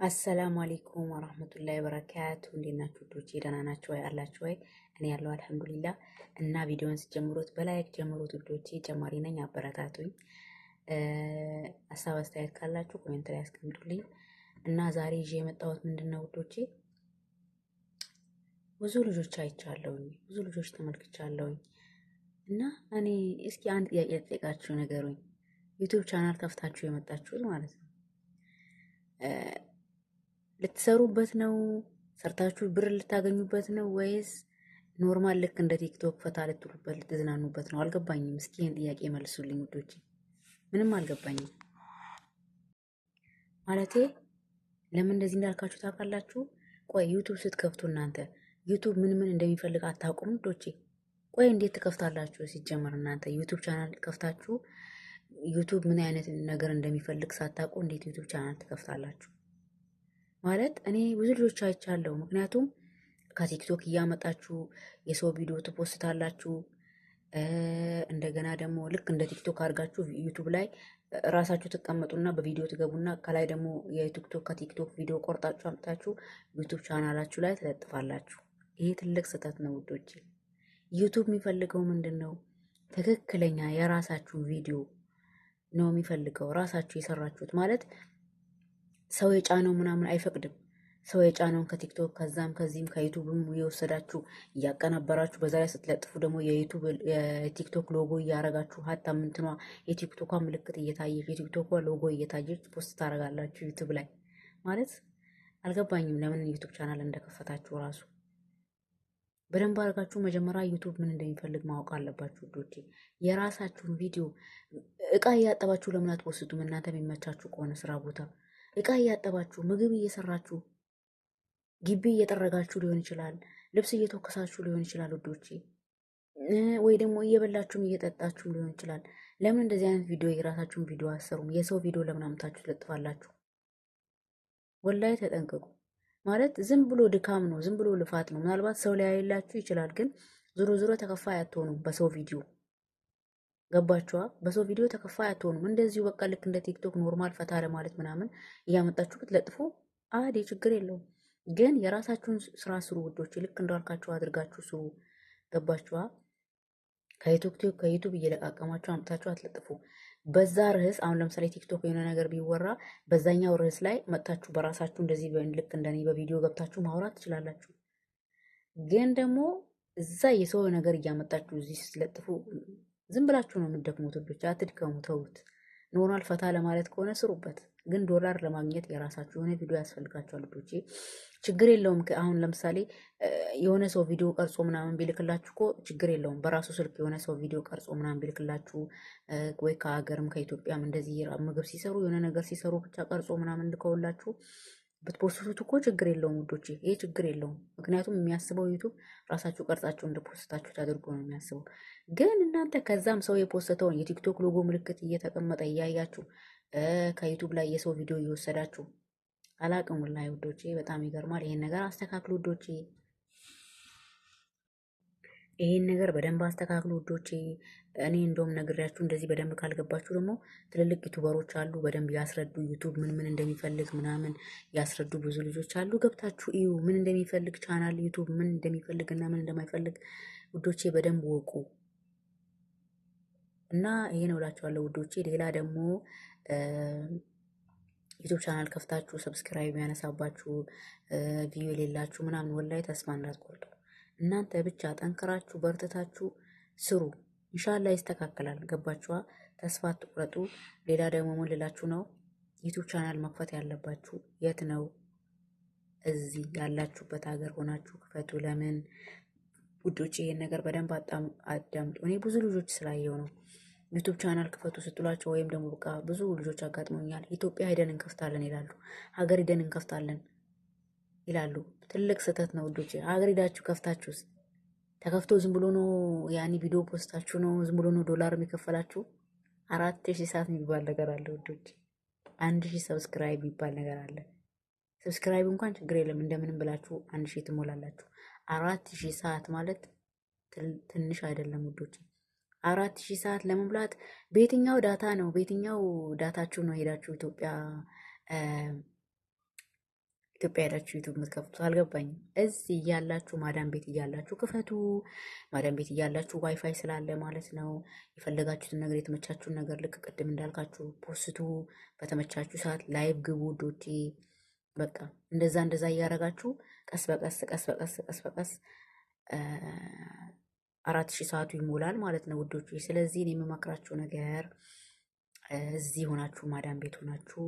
አሰላሙ አለይኩም ወራህመቱላሂ ወበረካቱ። እንዴት ናችሁ ውዶቼ? ደህና ናችሁ ወይ? አላችሁ ወይ? እኔ ያለው አልሐምዱሊላህ። እና ቪዲዮውን ስትጀምሩት በላይክ ጀምሩት ውዶቼ። ጀማሪ ነኝ፣ አበረታቱኝ። ሀሳብ አስተያየት ካላችሁ ኮሜንት ላይ አስቀምጡልኝ። እና ዛሬ ይዤ የመጣሁት ምንድነው ውዶቼ፣ ብዙ ልጆች አይቻለሁኝ፣ ብዙ ልጆች ተመልክቻለሁኝ። እና እኔ እስኪ አንድ ጥያቄ ልጠይቃችሁ፣ ነገሩኝ። ዩቲዩብ ቻናል ከፍታችሁ የመጣችሁት ማለት ነው ልትሰሩበት ነው? ሰርታችሁ ብር ልታገኙበት ነው ወይስ ኖርማል ልክ እንደ ቲክቶክ ፈታ ልትሉበት ልትዝናኑበት ነው? አልገባኝም። እስኪ ይህን ጥያቄ መልሱልኝ ውዶች። ምንም አልገባኝም ማለቴ ለምን እንደዚህ እንዳልካችሁ ታውቃላችሁ? ቆይ ዩቱብ ስትከፍቱ እናንተ ዩቱብ ምን ምን እንደሚፈልግ አታውቁም ውዶቼ? ቆይ እንዴት ትከፍታላችሁ? ሲጀመር እናንተ ዩቱብ ቻናል ከፍታችሁ ዩቱብ ምን አይነት ነገር እንደሚፈልግ ሳታውቁ እንዴት ዩቱብ ቻናል ትከፍታላችሁ? ማለት እኔ ብዙ ልጆች አይቻለሁ። ምክንያቱም ከቲክቶክ እያመጣችሁ የሰው ቪዲዮ ትፖስታላችሁ። እንደገና ደግሞ ልክ እንደ ቲክቶክ አድርጋችሁ ዩቱብ ላይ ራሳችሁ ትቀመጡና በቪዲዮ ትገቡና ከላይ ደግሞ የቲክቶክ ከቲክቶክ ቪዲዮ ቆርጣችሁ አምጣችሁ ዩቱብ ቻናላችሁ ላይ ትለጥፋላችሁ። ይሄ ትልቅ ስህተት ነው ውዶቼ። ዩቱብ የሚፈልገው ምንድን ነው? ትክክለኛ የራሳችሁን ቪዲዮ ነው የሚፈልገው። ራሳችሁ የሰራችሁት ማለት ሰው የጫነው ምናምን አይፈቅድም። ሰው የጫነውን ከቲክቶክ ከዛም ከዚህም ከዩቱብም እየወሰዳችሁ እያቀናበራችሁ በዛ ላይ ስትለጥፉ ደግሞ የቲክቶክ ሎጎ እያረጋችሁ ሀታ ምንትኗ የቲክቶኳ ምልክት እየታየች የቲክቶኳ ሎጎ እየታየች ፖስት ታደርጋላችሁ ዩቱብ ላይ። ማለት አልገባኝም ለምን ዩቱብ ቻናል እንደከፈታችሁ ራሱ። በደንብ አድርጋችሁ መጀመሪያ ዩቱብ ምን እንደሚፈልግ ማወቅ አለባችሁ ውዶቼ። የራሳችሁን ቪዲዮ እቃ እያጠባችሁ ለምን አትፖስቱም? እናንተ የሚመቻችሁ ከሆነ ስራ ቦታ እቃ እያጠባችሁ ምግብ እየሰራችሁ ግቢ እየጠረጋችሁ ሊሆን ይችላል። ልብስ እየተወከሳችሁ ሊሆን ይችላል ውዶቼ። ወይ ደግሞ እየበላችሁም እየጠጣችሁ ሊሆን ይችላል። ለምን እንደዚህ አይነት ቪዲዮ የራሳችሁን ቪዲዮ አሰሩም? የሰው ቪዲዮ ለምን አምታችሁ ትለጥፋላችሁ? ወላይ ተጠንቀቁ። ማለት ዝም ብሎ ድካም ነው፣ ዝም ብሎ ልፋት ነው። ምናልባት ሰው ሊያይላችሁ ይችላል፣ ግን ዞሮ ዞሮ ተከፋይ አትሆኑም በሰው ቪዲዮ። ገባችኋ? በሰው ቪዲዮ ተከፋይ አትሆኑም። እንደዚሁ በቃ ልክ እንደ ቲክቶክ ኖርማል ፈታ ለማለት ምናምን እያመጣችሁ ብትለጥፉ አዲ ችግር የለውም። ግን የራሳችሁን ስራ ስሩ ውዶች። ልክ እንዳልካችሁ አድርጋችሁ ስሩ። ገባችኋ? ከዩቱብ እየለቃቀማችሁ አምጥታችሁ አትለጥፉ። በዛ ርዕስ አሁን ለምሳሌ ቲክቶክ የሆነ ነገር ቢወራ በዛኛው ርዕስ ላይ መጥታችሁ በራሳችሁ እንደዚህ ልክ እንደኔ በቪዲዮ ገብታችሁ ማውራት ትችላላችሁ። ግን ደግሞ እዛ የሰው ነገር እያመጣችሁ እዚህ ስትለጥፉ ዝም ብላችሁ ነው የምትደክሙት ውዶች። አትድከሙ፣ ተውት። ኖርማል ፈታ ለማለት ከሆነ ስሩበት። ግን ዶላር ለማግኘት የራሳችሁ የሆነ ቪዲዮ ያስፈልጋችኋል ውዶቼ። ችግር የለውም። አሁን ለምሳሌ የሆነ ሰው ቪዲዮ ቀርጾ ምናምን ቢልክላችሁ እኮ ችግር የለውም። በራሱ ስልክ የሆነ ሰው ቪዲዮ ቀርጾ ምናምን ቢልክላችሁ ወይ ከሀገርም ከኢትዮጵያም እንደዚህ ምግብ ሲሰሩ የሆነ ነገር ሲሰሩ ብቻ ቀርጾ ምናምን ልከውላችሁ ብትፖስቱት እኮ ችግር የለውም ውዶቼ። ይሄ ችግር የለውም። ምክንያቱም የሚያስበው ዩቱብ ራሳችሁ ቀርጻችሁ እንደፖስታችሁ አድርጎ ነው የሚያስበው። ግን እናንተ ከዛም ሰው የፖስተውን የቲክቶክ ሎጎ ምልክት እየተቀመጠ እያያችሁ ከዩቱብ ላይ የሰው ቪዲዮ እየወሰዳችሁ አላቅም። ወላሂ ውዶቼ በጣም ይገርማል። ይሄን ነገር አስተካክሉ ውዶቼ። ይሄን ነገር በደንብ አስተካክሉ ውዶቼ። እኔ እንደውም ነግሬያችሁ እንደዚህ በደንብ ካልገባችሁ ደግሞ ትልልቅ ዩቱበሮች አሉ፣ በደንብ ያስረዱ። ዩቱብ ምን ምን እንደሚፈልግ ምናምን ያስረዱ ብዙ ልጆች አሉ። ገብታችሁ እዩ ምን እንደሚፈልግ ቻናል ዩቱብ ምን እንደሚፈልግ እና ምን እንደማይፈልግ ውዶቼ በደንብ ወቁ። እና ይሄ ነው እላችኋለሁ ውዶቼ። ሌላ ደግሞ ዩቱብ ቻናል ከፍታችሁ ሰብስክራይብ ያነሳባችሁ ቪው የሌላችሁ ምናምን ወላይ ተስፋ እንዳትቆርጡ። እናንተ ብቻ ጠንክራችሁ በርትታችሁ ስሩ። ኢንሻአላህ ይስተካከላል። ገባችኋ? ተስፋ አትቁረጡ። ሌላ ደግሞ ምን ልላችሁ ነው፣ ዩቱብ ቻናል መክፈት ያለባችሁ የት ነው? እዚህ ያላችሁበት ሀገር ሆናችሁ ክፈቱ። ለምን ውዶቼ? ይሄን ነገር በደንብ አዳምጡ። እኔ ብዙ ልጆች ስላየው ነው ዩቱብ ቻናል ክፈቱ ስትሏቸው፣ ወይም ደግሞ በቃ ብዙ ልጆች አጋጥሞኛል። ኢትዮጵያ ሄደን እንከፍታለን ይላሉ፣ ሀገር ሄደን እንከፍታለን ይላሉ። ትልቅ ስህተት ነው ውዶቼ። ሀገር ሄዳችሁ ከፍታችሁስ ተከፍቶ ዝም ብሎ ነው ያኒ ቪዲዮ ፖስታችሁ ነው ዝም ብሎ ነው ዶላር የሚከፈላችሁ? 4000 ሰዓት የሚባል ነገር አለ ውዶቼ። 1000 ሰብስክራይብ የሚባል ነገር አለ። ሰብስክራይብ እንኳን ችግር የለም እንደምንም ብላችሁ 1000 ትሞላላችሁ። 4000 ሰዓት ማለት ትንሽ አይደለም ውዶቼ። 4000 ሰዓት ለመሙላት በየትኛው ዳታ ነው በየትኛው ዳታችሁ ነው ሄዳችሁ ኢትዮጵያ ኢትዮጵያ ሄዳችሁ ዩቱብ የምትከፍቱ አልገባኝም። እዚህ እያላችሁ ማዳም ቤት እያላችሁ ክፈቱ። ማዳም ቤት እያላችሁ ዋይፋይ ስላለ ማለት ነው። የፈለጋችሁትን ነገር የተመቻችሁን ነገር ልክ ቅድም እንዳልካችሁ ፖስቱ። በተመቻችሁ ሰዓት ላይቭ ግቡ ዶቼ። በቃ እንደዛ እያደረጋችሁ ቀስ በቀስ ቀስ በቀስ ቀስ በቀስ 4000 ሰዓቱ ይሞላል ማለት ነው ውዶች። ስለዚህ እኔ የምመክራችሁ ነገር እዚህ ሆናችሁ ማዳም ቤት ሆናችሁ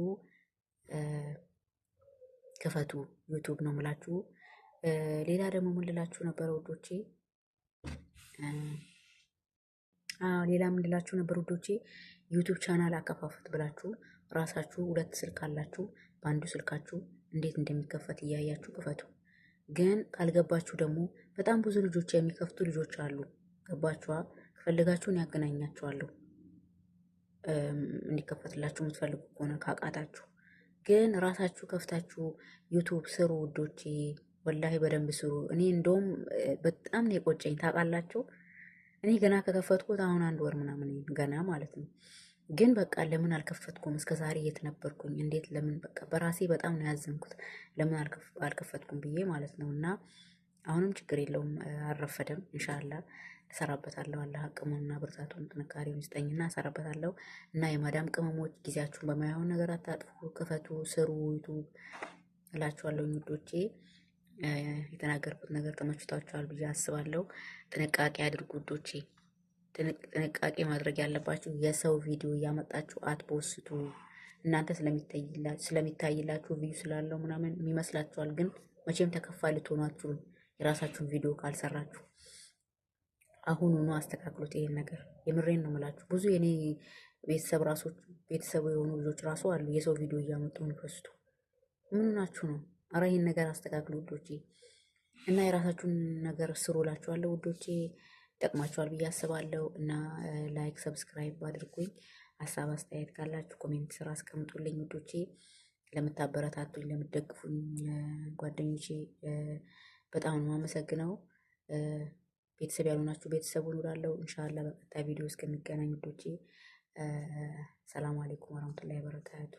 ክፈቱ ዩቱብ ነው ምላችሁ። ሌላ ደግሞ ምን ልላችሁ ነበረ ውዶቼ? ሌላ ምን ልላችሁ ነበር ውዶቼ? ዩቱብ ቻናል አከፋፈት ብላችሁ ራሳችሁ 2 ስልክ አላችሁ፣ በአንዱ ስልካችሁ እንዴት እንደሚከፈት እያያችሁ ክፈቱ። ግን ካልገባችሁ ደግሞ በጣም ብዙ ልጆች የሚከፍቱ ልጆች አሉ። ገባችኋ? ከፈለጋችሁን ያገናኛችኋለሁ እንዲከፈትላችሁ የምትፈልጉ ከሆነ ካቃታችሁ። ግን ራሳችሁ ከፍታችሁ ዩቱብ ስሩ ውዶቼ፣ ወላሂ በደንብ ስሩ። እኔ እንደውም በጣም ነው የቆጨኝ ታውቃላችሁ። እኔ ገና ከከፈትኩት አሁን 1 ወር ምናምን ገና ማለት ነው። ግን በቃ ለምን አልከፈትኩም? እስከ ዛሬ የት ነበርኩኝ? እንዴት ለምን በቃ በራሴ በጣም ነው ያዘንኩት። ለምን አልከፈትኩም ብዬ ማለት ነው። እና አሁንም ችግር የለውም አልረፈደም። ኢንሻአላ እሰራበታለሁ። አላህ አቅሙንና ብርታቱን ጥንካሬውን ይስጠኝና እሰራበታለሁ። እና የማዳም ቅመሞች ጊዜያችሁን በማይሆን ነገር አታጥፉ፣ ክፈቱ፣ ስሩ ዩቱብ እላችኋለሁ ውዶቼ። የተናገርኩት ነገር ተመችቷችኋል ብዬ አስባለሁ። ጥንቃቄ አድርጉ ውዶቼ። ጥንቃቄ ማድረግ ያለባችሁ የሰው ቪዲዮ እያመጣችሁ አትፖስቱ። እናንተ ስለሚታይላችሁ ቪዩ ስላለው ምናምን ይመስላችኋል። ግን መቼም ተከፋይ ልትሆኑ አትችሉም የራሳችሁን ቪዲዮ ካልሰራችሁ። አሁኑኑ አስተካክሉት ይሄን ነገር። የምሬን ነው የምላችሁ። ብዙ የኔ ቤተሰቡ የሆኑ ልጆች ራሱ አሉ የሰው ቪዲዮ እያመጡ የሚፖስቱ። ምን ናችሁ ነው? አረ ይሄን ነገር አስተካክሉ ውዶቼ። እና የራሳችሁን ነገር ስሩ እላችኋለሁ ውዶቼ። ይጠቅማችኋል ብዬ አስባለሁ። እና ላይክ ሰብስክራይብ አድርጉኝ። ሀሳብ አስተያየት ካላችሁ ኮሜንት ስራ አስቀምጡልኝ ውዶቼ። ለምታበረታቱኝ ለምትደግፉኝ ጓደኞቼ በጣም ነው የማመሰግነው። ቤተሰብ ያልሆናችሁ ቤተሰቡን እላለሁ። ኢንሻአላህ በቀጣይ ቪዲዮ እስከሚገናኝ ውዶቼ ሰላም አለይኩም ወራህመቱላሂ ወበረካቱ።